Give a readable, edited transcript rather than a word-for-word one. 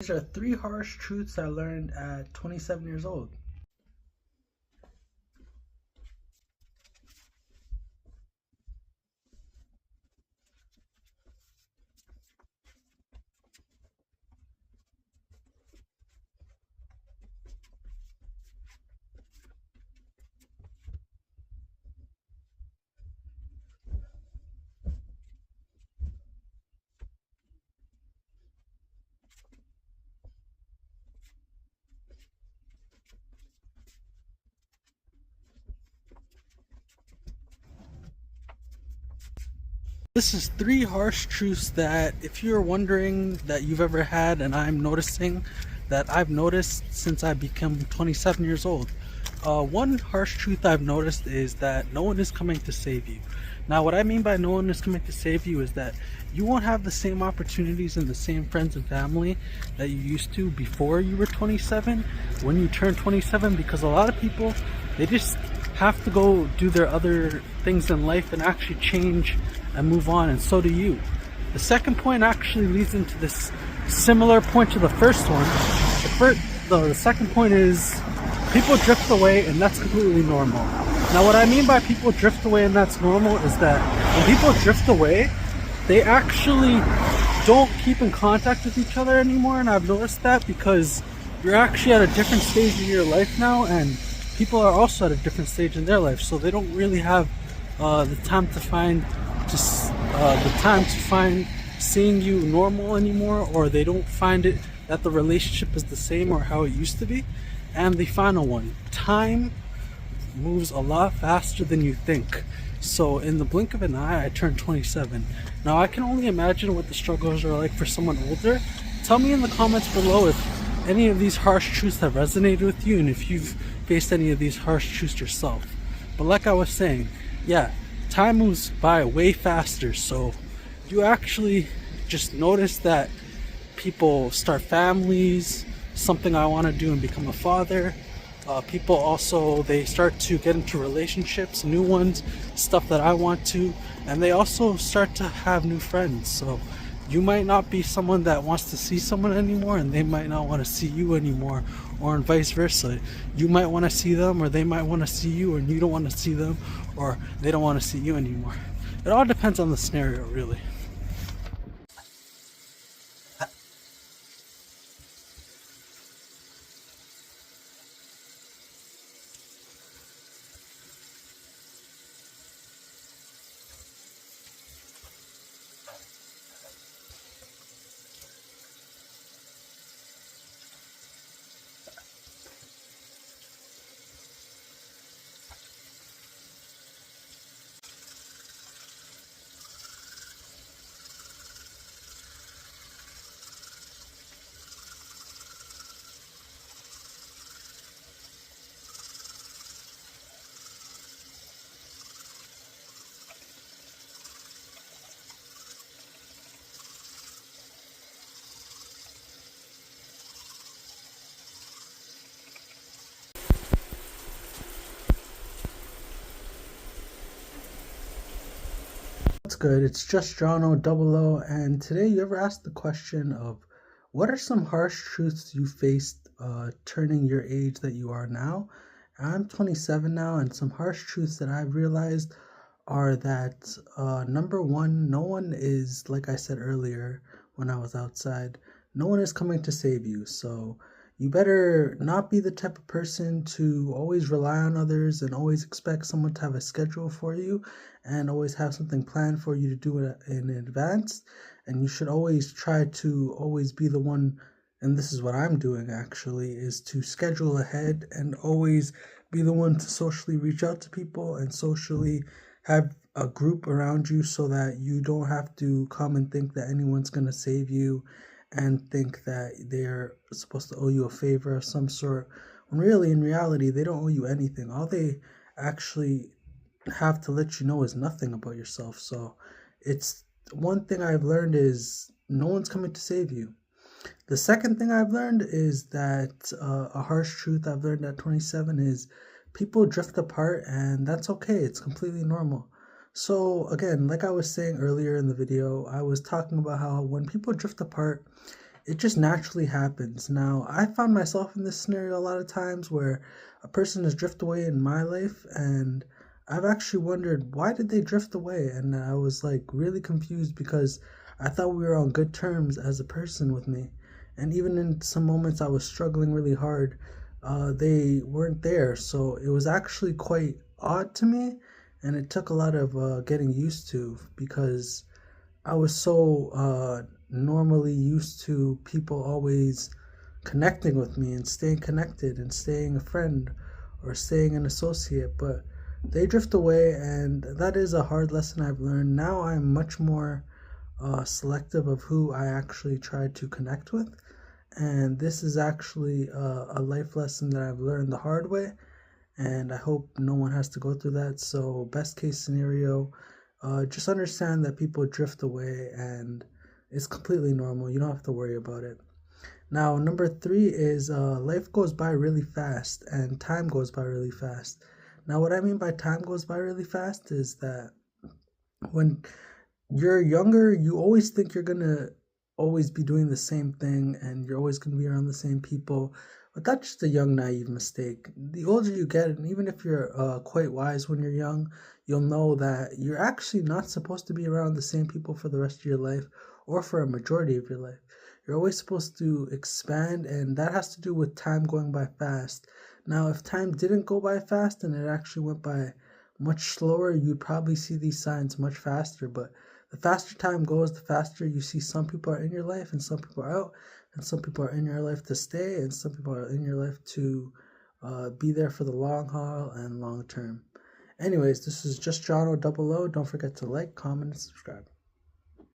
These are three harsh truths I learned at 27 years old. This is three harsh truths that if you're wondering that you've ever had, and I'm noticing that I've noticed since I become 27 years old. One harsh truth I've noticed is that no one is coming to save you. Now, what I mean by no one is coming to save you is that you won't have the same opportunities and the same friends and family that you used to before you were 27 when you turn 27, because a lot of people, they just have to go do their other things in life and actually change and move on, and so do you. The second point actually leads into this similar point to the first one. The second point is people drift away, and that's completely normal. Now, what I mean by people drift away and that's normal is that when people drift away, they actually don't keep in contact with each other anymore, and I've noticed that because you're actually at a different stage in your life now, and people are also at a different stage in their life, so they don't really have the time to find seeing you normal anymore, or they don't find it that the relationship is the same or how it used to be. And the final one, time moves a lot faster than you think. So in the blink of an eye, I turned 27. Now I can only imagine what the struggles are like for someone older. Tell me in the comments below if any of these harsh truths have resonated with you and if you've faced any of these harsh truths yourself. But like I was saying, yeah, time moves by way faster, so you actually just notice that people start families, something I want to do and become a father. People also, they start to get into relationships, new ones, stuff that I want to, and they also start to have new friends. So you might not be someone that wants to see someone anymore, and they might not want to see you anymore, or vice versa. You might want to see them, or they might want to see you, and you don't want to see them, or they don't want to see you anymore. It all depends on the scenario, really. What's good? It's just Jono Double O, and today you ever asked the question of what are some harsh truths you faced turning your age that you are now? I'm 27 now, and some harsh truths that I've realized are that number one, no one is, like I said earlier when I was outside, no one is coming to save you. So you better not be the type of person to always rely on others and always expect someone to have a schedule for you and always have something planned for you to do it in advance. And you should always try to always be the one, and this is what I'm doing actually, is to schedule ahead and always be the one to socially reach out to people and socially have a group around you so that you don't have to come and think that anyone's going to save you and think that they're supposed to owe you a favor of some sort, when really in reality they don't owe you anything. All they actually have to let you know is nothing about yourself. So it's one thing I've learned is no one's coming to save you. The second thing I've learned is that a harsh truth I've learned at 27 is people drift apart, and that's okay. It's completely normal. So again, like I was saying earlier in the video, I was talking about how when people drift apart, it just naturally happens. Now, I found myself in this scenario a lot of times where a person has drifted away in my life, and I've actually wondered why did they drift away, and I was like really confused because I thought we were on good terms as a person with me, and even in some moments I was struggling really hard, they weren't there, so it was actually quite odd to me, and it took a lot of getting used to because I was so normally used to people always connecting with me and staying connected and staying a friend or staying an associate, but they drift away, and that is a hard lesson I've learned. Now I'm much more selective of who I actually try to connect with, and this is actually a life lesson that I've learned the hard way, and I hope no one has to go through that. So, best case scenario, just understand that people drift away and it's completely normal. You don't have to worry about it. Now, number three is life goes by really fast and time goes by really fast. Now, what I mean by time goes by really fast is that when you're younger, you always think you're gonna always be doing the same thing and you're always gonna be around the same people. But that's just a young, naive mistake. The older you get, and even if you're quite wise when you're young, you'll know that you're actually not supposed to be around the same people for the rest of your life or for a majority of your life. You're always supposed to expand, and that has to do with time going by fast. Now, if time didn't go by fast and it actually went by much slower, you'd probably see these signs much faster. But the faster time goes, the faster you see some people are in your life and some people are out, and some people are in your life to stay, and some people are in your life to be there for the long haul and long term. Anyways, this is just John O. Double O. Don't forget to like, comment, and subscribe.